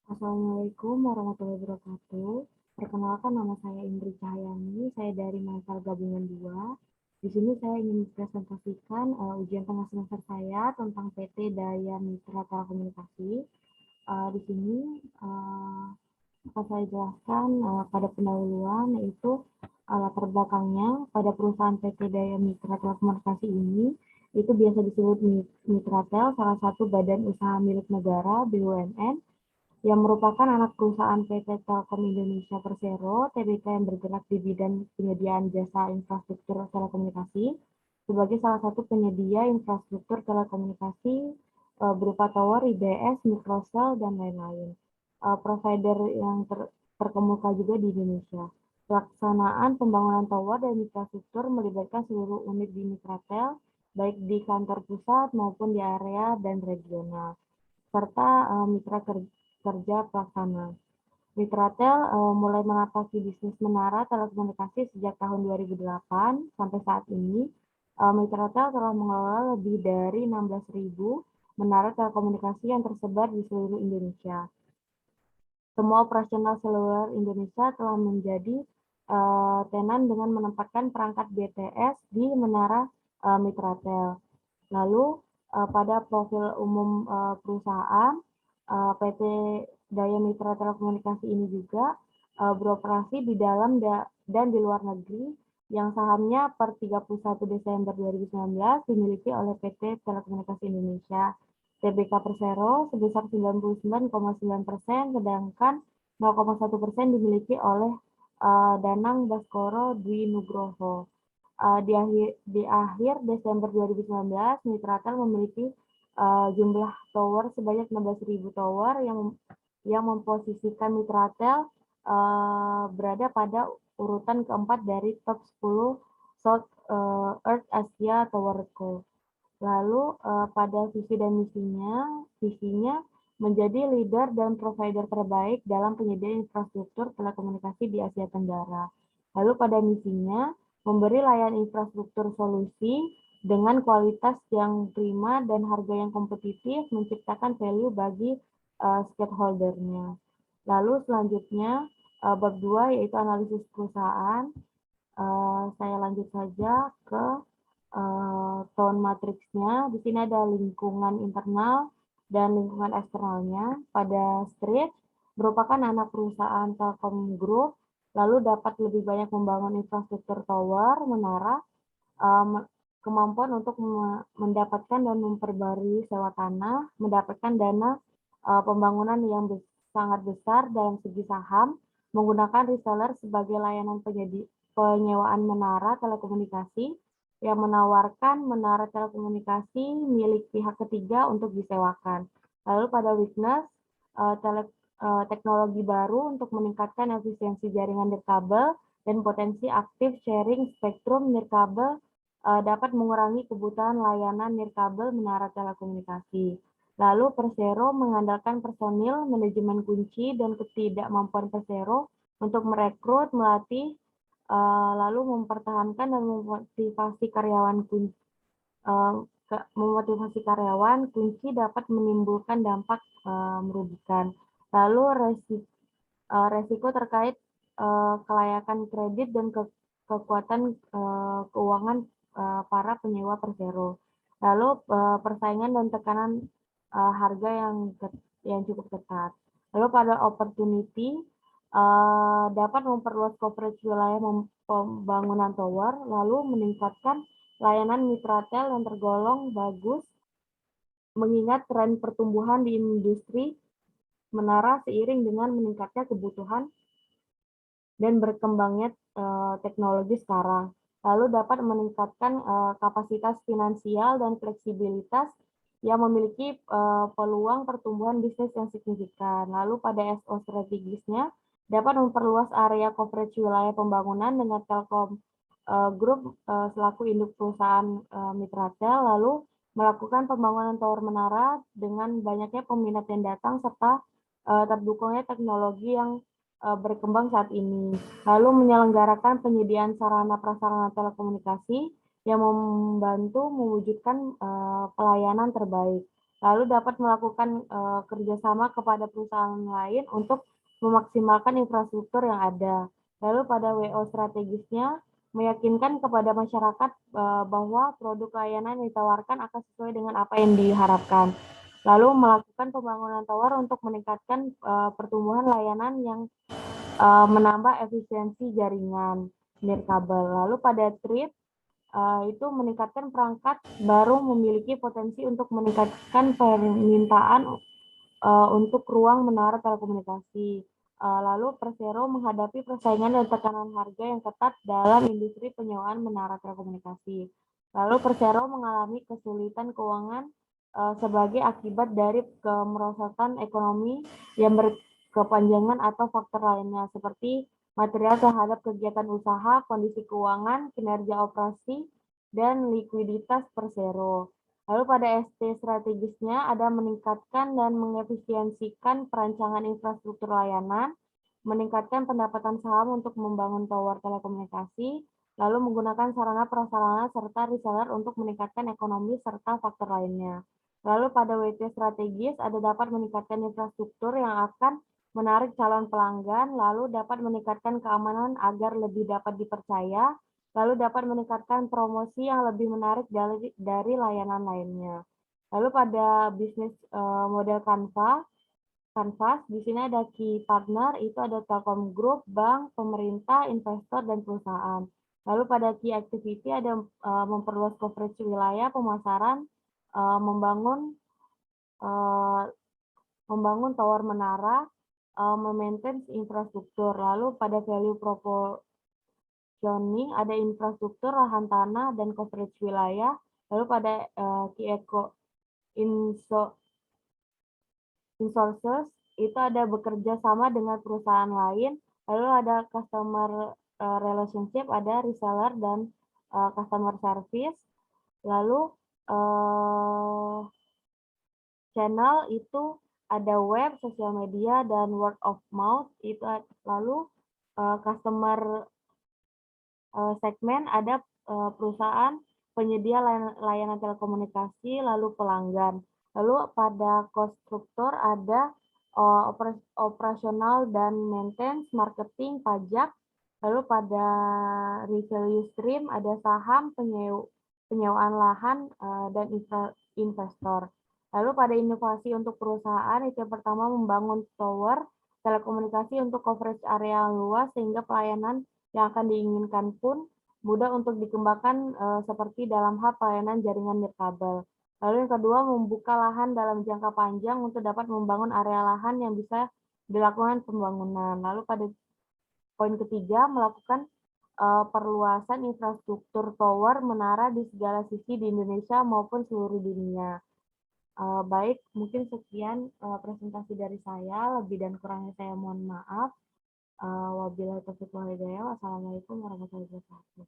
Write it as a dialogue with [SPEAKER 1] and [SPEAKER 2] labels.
[SPEAKER 1] Assalamualaikum warahmatullahi wabarakatuh. Perkenalkan, nama saya Indri Cahyani, saya dari Mahasiswa Gabungan 2. Di sini saya ingin mempresentasikan ujian tengah semester saya tentang PT Daya Mitra Telekomunikasi. Di sini akan saya jelaskan pada pendahuluan, yaitu latar belakangnya. Pada perusahaan PT Daya Mitra Telekomunikasi ini itu biasa disebut Mitratel, salah satu badan usaha milik negara BUMN yang merupakan anak perusahaan PT Telkom Indonesia Persero Tbk yang bergerak di bidang penyediaan jasa infrastruktur telekomunikasi sebagai salah satu penyedia infrastruktur telekomunikasi berupa tower, IBS, mikrosel, dan lain-lain. Provider yang terkemuka juga di Indonesia. Pelaksanaan pembangunan tower dan infrastruktur melibatkan seluruh unit di Mitratel, baik di kantor pusat maupun di area dan regional, serta mitra kerja pelaksana. Mitratel mulai menapaki bisnis menara telekomunikasi sejak tahun 2008 sampai saat ini. Mitratel telah mengelola lebih dari 16.000 menara telekomunikasi yang tersebar di seluruh Indonesia. Semua operasional seluler Indonesia telah menjadi tenan dengan menempatkan perangkat BTS di menara Mitratel. Lalu pada profil umum perusahaan, PT Daya Mitra Telekomunikasi ini juga beroperasi di dalam dan di luar negeri yang sahamnya per 31 Desember 2019 dimiliki oleh PT Telekomunikasi Indonesia Tbk Persero sebesar 99,9%, sedangkan 0,1% dimiliki oleh Danang Baskoro Dwi Nugroho. Di akhir Desember 2019, Mitratel memiliki jumlah tower sebanyak 16.000 tower yang memposisikan Mitratel berada pada urutan keempat dari top 10 South Earth Asia Tower Co. Lalu pada visi dan visinya menjadi leader dan provider terbaik dalam penyediaan infrastruktur telekomunikasi di Asia Tenggara. Lalu pada misinya memberi layanan infrastruktur solusi dengan kualitas yang prima dan harga yang kompetitif, menciptakan value bagi stakeholder-nya. Lalu selanjutnya bab 2 yaitu analisis perusahaan. Saya lanjut saja ke tone matriksnya. Di sini ada lingkungan internal dan lingkungan eksternalnya. Pada Street merupakan anak perusahaan Telkom Group, lalu dapat lebih banyak membangun infrastruktur tower, menara, kemampuan untuk mendapatkan dan memperbarui sewa tanah, mendapatkan dana pembangunan yang sangat besar dalam segi saham, menggunakan reseller sebagai layanan penyewaan menara telekomunikasi yang menawarkan menara telekomunikasi milik pihak ketiga untuk disewakan. Lalu pada weakness, teknologi baru untuk meningkatkan efisiensi jaringan nirkabel dan potensi aktif sharing spektrum nirkabel dapat mengurangi kebutuhan layanan nirkabel menara telekomunikasi. Lalu Persero mengandalkan personil, manajemen kunci, dan ketidakmampuan Persero untuk merekrut, melatih, lalu mempertahankan dan memotivasi karyawan kunci dapat menimbulkan dampak merugikan. Lalu resiko terkait kelayakan kredit dan kekuatan keuangan para penyewa Persero. Lalu persaingan dan tekanan harga yang cukup ketat. Lalu pada opportunity dapat memperluas coverage wilayah pembangunan tower, lalu meningkatkan layanan Mitratel yang tergolong bagus mengingat tren pertumbuhan di industri menara seiring dengan meningkatnya kebutuhan dan berkembangnya teknologi sekarang. Lalu dapat meningkatkan kapasitas finansial dan fleksibilitas yang memiliki peluang pertumbuhan bisnis yang signifikan. Lalu pada SO strategisnya dapat memperluas area coverage wilayah pembangunan dengan Telkom Group selaku induk perusahaan Mitratel, lalu melakukan pembangunan tower menara dengan banyaknya peminat yang datang serta terdukungnya teknologi yang berkembang saat ini. Lalu menyelenggarakan penyediaan sarana prasarana telekomunikasi yang membantu mewujudkan pelayanan terbaik. lalu dapat melakukan kerjasama kepada perusahaan lain untuk memaksimalkan infrastruktur yang ada. Lalu pada WO strategisnya, meyakinkan kepada masyarakat bahwa produk layanan yang ditawarkan akan sesuai dengan apa yang diharapkan. Lalu melakukan pembangunan tower untuk meningkatkan pertumbuhan layanan yang menambah efisiensi jaringan nirkabel. Lalu pada trip itu meningkatkan perangkat baru memiliki potensi untuk meningkatkan permintaan untuk ruang menara telekomunikasi. Lalu Persero menghadapi persaingan dan tekanan harga yang ketat dalam industri penyewaan menara telekomunikasi. Lalu Persero mengalami kesulitan keuangan sebagai akibat dari kemerosotan ekonomi yang berkepanjangan atau faktor lainnya seperti material terhadap kegiatan usaha, kondisi keuangan, kinerja operasi, dan likuiditas Persero. Lalu pada ST strategisnya ada meningkatkan dan mengefisiensikan perancangan infrastruktur layanan, meningkatkan pendapatan saham untuk membangun tower telekomunikasi, lalu menggunakan sarana prasarana serta reseller untuk meningkatkan ekonomi serta faktor lainnya. Lalu pada WT strategis ada dapat meningkatkan infrastruktur yang akan menarik calon pelanggan, lalu dapat meningkatkan keamanan agar lebih dapat dipercaya, lalu dapat meningkatkan promosi yang lebih menarik dari layanan lainnya. Lalu pada bisnis model Canvas, di sini ada key partner, itu ada Telkom Group, bank, pemerintah, investor, dan perusahaan. Lalu pada key activity ada memperluas coverage wilayah, pemasaran, membangun tower menara, memaintain infrastruktur. Lalu pada value positioning ada infrastruktur, lahan tanah, dan coverage wilayah. Lalu pada key eco insources itu ada bekerja sama dengan perusahaan lain. Lalu ada customer relationship, ada reseller dan customer service. Lalu channel itu ada web, sosial media, dan word of mouth. Itu lalu customer segmen ada perusahaan penyedia layanan telekomunikasi, lalu pelanggan. Lalu pada cost struktur ada operasional dan maintenance, marketing, pajak. Lalu pada revenue stream ada saham, penyewaan lahan, dan investor. Lalu pada inovasi untuk perusahaan, itu yang pertama membangun tower telekomunikasi untuk coverage area luas sehingga pelayanan yang akan diinginkan pun mudah untuk dikembangkan seperti dalam hal pelayanan jaringan nirkabel. Lalu yang kedua, membuka lahan dalam jangka panjang untuk dapat membangun area lahan yang bisa dilakukan pembangunan. Lalu pada poin ketiga, melakukan perluasan infrastruktur tower menara di segala sisi di Indonesia maupun seluruh dunia. Baik, mungkin sekian presentasi dari saya. Lebih dan kurangnya saya mohon maaf. Wabillahi taufiq wal hidayah. Wassalamualaikum warahmatullahi wabarakatuh.